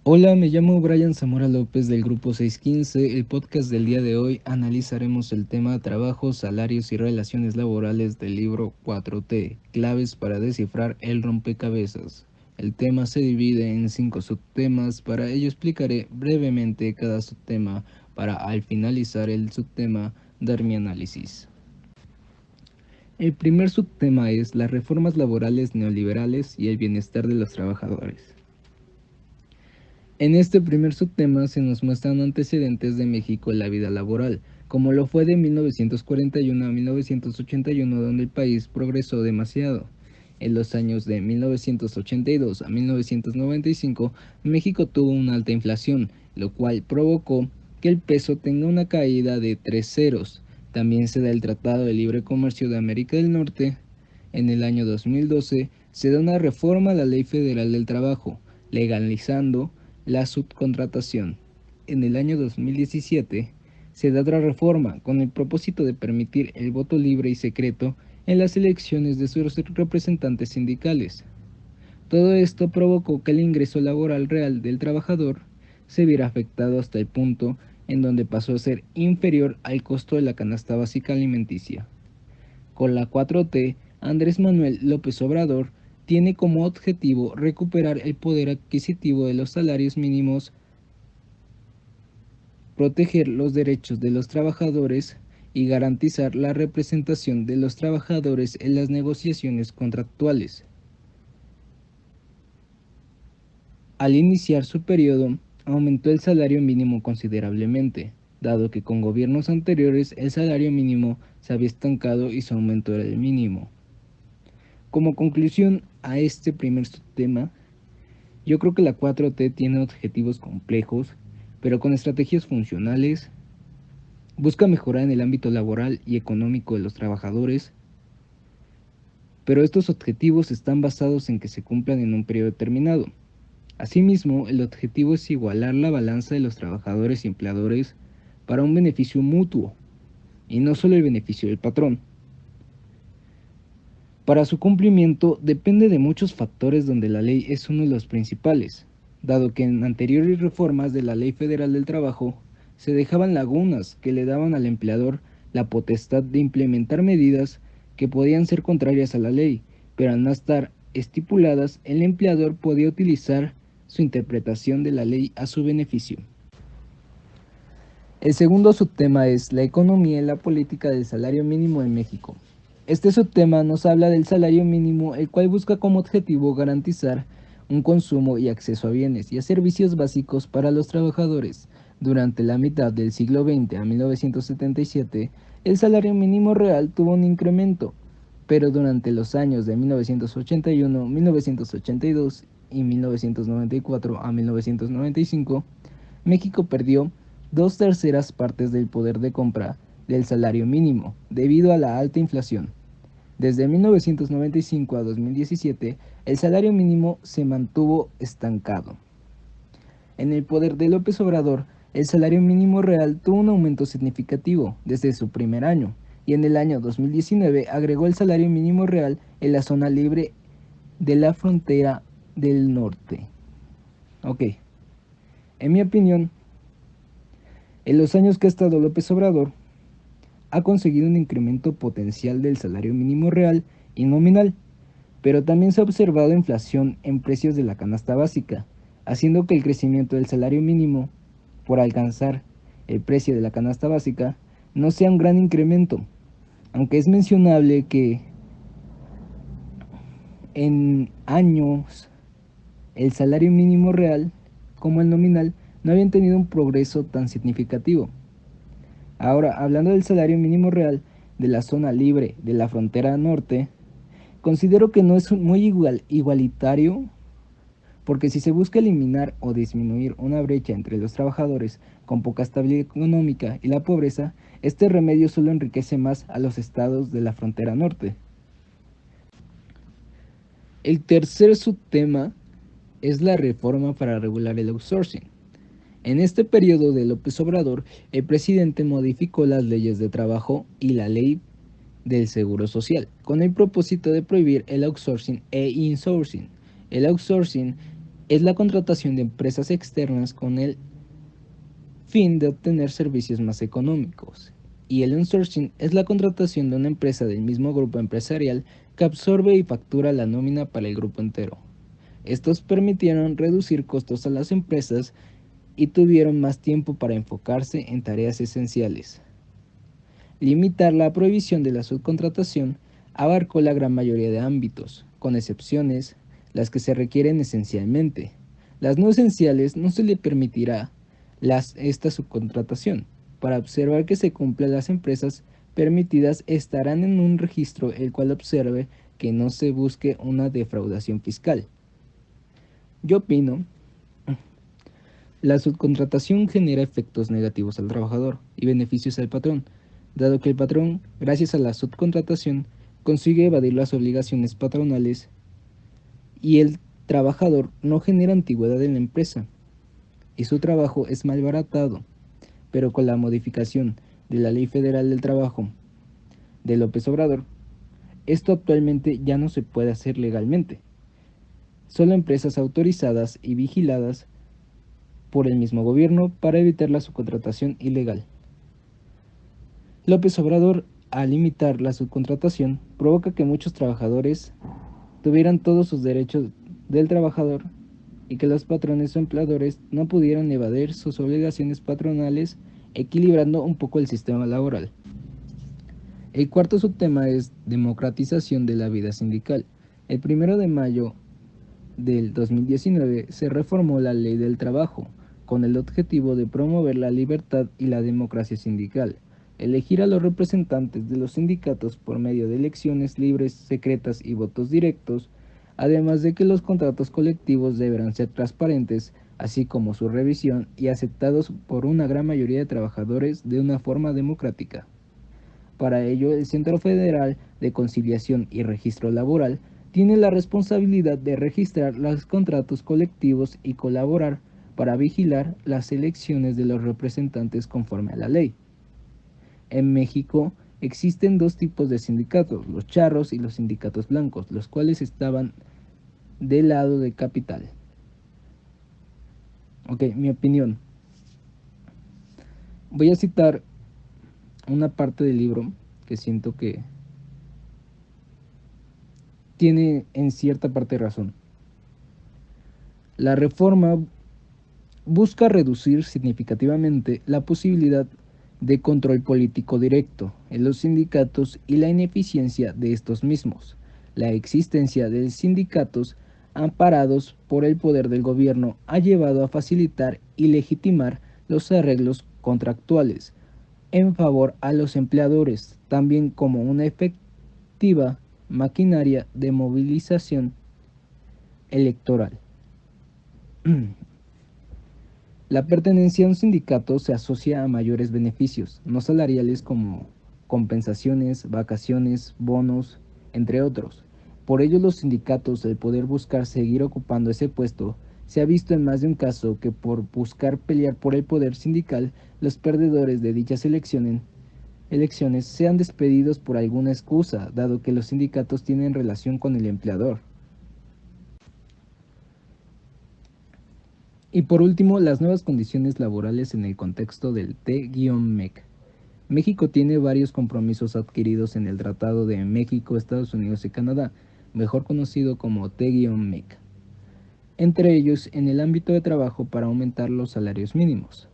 Hola, me llamo Brian Zamora López del Grupo 615. El podcast del día de hoy analizaremos el tema trabajo, salarios y relaciones laborales del libro 4T, claves para descifrar el rompecabezas. El tema se divide en 5 subtemas, para ello explicaré brevemente cada subtema para al finalizar el subtema dar mi análisis. El primer subtema es las reformas laborales neoliberales y el bienestar de los trabajadores. En este primer subtema se nos muestran antecedentes de México en la vida laboral, como lo fue de 1941 a 1981, donde el país progresó demasiado. En los años de 1982 a 1995, México tuvo una alta inflación, lo cual provocó que el peso tenga una caída de 3 ceros. También se da el Tratado de Libre Comercio de América del Norte. En el año 2012 se da una reforma a la Ley Federal del Trabajo, legalizando la subcontratación. En el año 2017 se da otra reforma con el propósito de permitir el voto libre y secreto en las elecciones de sus representantes sindicales. Todo esto provocó que el ingreso laboral real del trabajador se viera afectado hasta el punto en donde pasó a ser inferior al costo de la canasta básica alimenticia. Con la 4T, Andrés Manuel López Obrador tiene como objetivo recuperar el poder adquisitivo de los salarios mínimos, proteger los derechos de los trabajadores y garantizar la representación de los trabajadores en las negociaciones contractuales. Al iniciar su periodo, aumentó el salario mínimo considerablemente, dado que con gobiernos anteriores el salario mínimo se había estancado y su aumento era el mínimo. Como conclusión a este primer tema, yo creo que la 4T tiene objetivos complejos, pero con estrategias funcionales. Busca mejorar en el ámbito laboral y económico de los trabajadores, pero estos objetivos están basados en que se cumplan en un periodo determinado. Asimismo, el objetivo es igualar la balanza de los trabajadores y empleadores para un beneficio mutuo, y no solo el beneficio del patrón. Para su cumplimiento depende de muchos factores, donde la ley es uno de los principales, dado que en anteriores reformas de la Ley Federal del Trabajo se dejaban lagunas que le daban al empleador la potestad de implementar medidas que podían ser contrarias a la ley, pero al no estar estipuladas, el empleador podía utilizar su interpretación de la ley a su beneficio. El segundo subtema es la economía y la política del salario mínimo en México. Este subtema nos habla del salario mínimo, el cual busca como objetivo garantizar un consumo y acceso a bienes y a servicios básicos para los trabajadores. Durante la mitad del siglo XX a 1977, el salario mínimo real tuvo un incremento, pero durante los años de 1981, 1982 y 1994 a 1995, México perdió 2/3 del poder de compra del salario mínimo debido a la alta inflación. Desde 1995 a 2017, el salario mínimo se mantuvo estancado. En el poder de López Obrador, el salario mínimo real tuvo un aumento significativo desde su primer año, y en el año 2019 agregó el salario mínimo real en la zona libre de la frontera del norte. Ok, en mi opinión, en los años que ha estado López Obrador, ha conseguido un incremento potencial del salario mínimo real y nominal, pero también se ha observado inflación en precios de la canasta básica, haciendo que el crecimiento del salario mínimo por alcanzar el precio de la canasta básica no sea un gran incremento, aunque es mencionable que en años el salario mínimo real como el nominal no habían tenido un progreso tan significativo. Ahora, hablando del salario mínimo real de la zona libre de la frontera norte, considero que no es muy igualitario, porque si se busca eliminar o disminuir una brecha entre los trabajadores con poca estabilidad económica y la pobreza, este remedio solo enriquece más a los estados de la frontera norte. El tercer subtema es la reforma para regular el outsourcing. En este periodo de López Obrador, el presidente modificó las leyes de trabajo y la ley del Seguro Social, con el propósito de prohibir el outsourcing e insourcing. El outsourcing es la contratación de empresas externas con el fin de obtener servicios más económicos. Y el outsourcing es la contratación de una empresa del mismo grupo empresarial que absorbe y factura la nómina para el grupo entero. Estos permitieron reducir costos a las empresas y tuvieron más tiempo para enfocarse en tareas esenciales. Limitar la prohibición de la subcontratación abarcó la gran mayoría de ámbitos, con excepciones, las que se requieren esencialmente. Las no esenciales no se le permitirá esta subcontratación. Para observar que se cumplan las empresas permitidas estarán en un registro el cual observe que no se busque una defraudación fiscal. Yo opino, la subcontratación genera efectos negativos al trabajador y beneficios al patrón, dado que el patrón, gracias a la subcontratación, consigue evadir las obligaciones patronales y el trabajador no genera antigüedad en la empresa y su trabajo es malbaratado, pero con la modificación de la Ley Federal del Trabajo de López Obrador, esto actualmente ya no se puede hacer legalmente. Solo empresas autorizadas y vigiladas por el mismo gobierno para evitar la subcontratación ilegal. López Obrador, al limitar la subcontratación, provoca que muchos trabajadores tuvieran todos sus derechos del trabajador y que los patrones o empleadores no pudieran evadir sus obligaciones patronales, equilibrando un poco el sistema laboral. El cuarto subtema es democratización de la vida sindical. El 1 de mayo del 2019 se reformó la Ley del Trabajo, con el objetivo de promover la libertad y la democracia sindical, elegir a los representantes de los sindicatos por medio de elecciones libres, secretas y votos directos, además de que los contratos colectivos deberán ser transparentes, así como su revisión y aceptados por una gran mayoría de trabajadores de una forma democrática. Para ello, el Centro Federal de Conciliación y Registro Laboral tiene la responsabilidad de registrar los contratos colectivos y colaborar para vigilar las elecciones de los representantes conforme a la ley. En México existen dos tipos de sindicatos, los charros y los sindicatos blancos, los cuales estaban del lado de capital. Ok, mi opinión. Voy a citar una parte del libro que siento que tiene en cierta parte razón. La reforma busca reducir significativamente la posibilidad de control político directo en los sindicatos y la ineficiencia de estos mismos. La existencia de sindicatos amparados por el poder del gobierno ha llevado a facilitar y legitimar los arreglos contractuales en favor a los empleadores, también como una efectiva maquinaria de movilización electoral. La pertenencia a un sindicato se asocia a mayores beneficios, no salariales como compensaciones, vacaciones, bonos, entre otros. Por ello los sindicatos, al poder buscar seguir ocupando ese puesto, se ha visto en más de un caso que por buscar pelear por el poder sindical, los perdedores de dichas elecciones sean despedidos por alguna excusa, dado que los sindicatos tienen relación con el empleador. Y por último, las nuevas condiciones laborales en el contexto del T-MEC. México tiene varios compromisos adquiridos en el Tratado de México, Estados Unidos y Canadá, mejor conocido como T-MEC. Entre ellos, en el ámbito de trabajo para aumentar los salarios mínimos.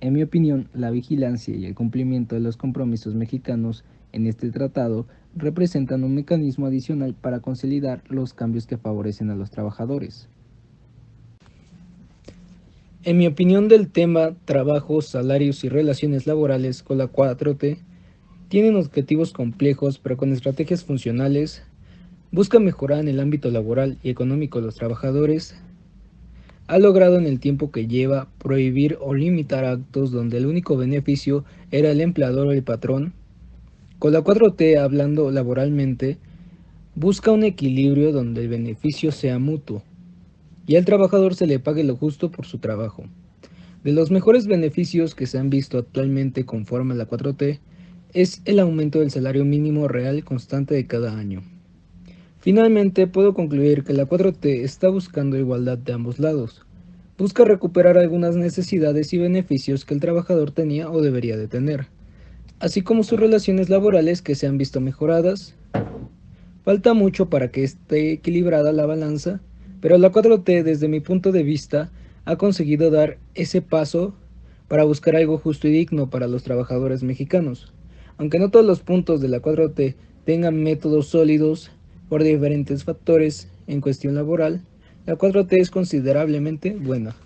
En mi opinión, la vigilancia y el cumplimiento de los compromisos mexicanos en este tratado representan un mecanismo adicional para consolidar los cambios que favorecen a los trabajadores. En mi opinión del tema trabajo, salarios y relaciones laborales con la 4T, tienen objetivos complejos pero con estrategias funcionales, busca mejorar en el ámbito laboral y económico de los trabajadores, ha logrado en el tiempo que lleva prohibir o limitar actos donde el único beneficio era el empleador o el patrón. Con la 4T, hablando laboralmente, busca un equilibrio donde el beneficio sea mutuo y al trabajador se le pague lo justo por su trabajo. De los mejores beneficios que se han visto actualmente conforme a la 4T es el aumento del salario mínimo real constante de cada año. Finalmente, puedo concluir que la 4T está buscando igualdad de ambos lados. Busca recuperar algunas necesidades y beneficios que el trabajador tenía o debería de tener, así como sus relaciones laborales que se han visto mejoradas. Falta mucho para que esté equilibrada la balanza, pero la 4T, desde mi punto de vista, ha conseguido dar ese paso para buscar algo justo y digno para los trabajadores mexicanos. Aunque no todos los puntos de la 4T tengan métodos sólidos por diferentes factores en cuestión laboral, la 4T es considerablemente buena.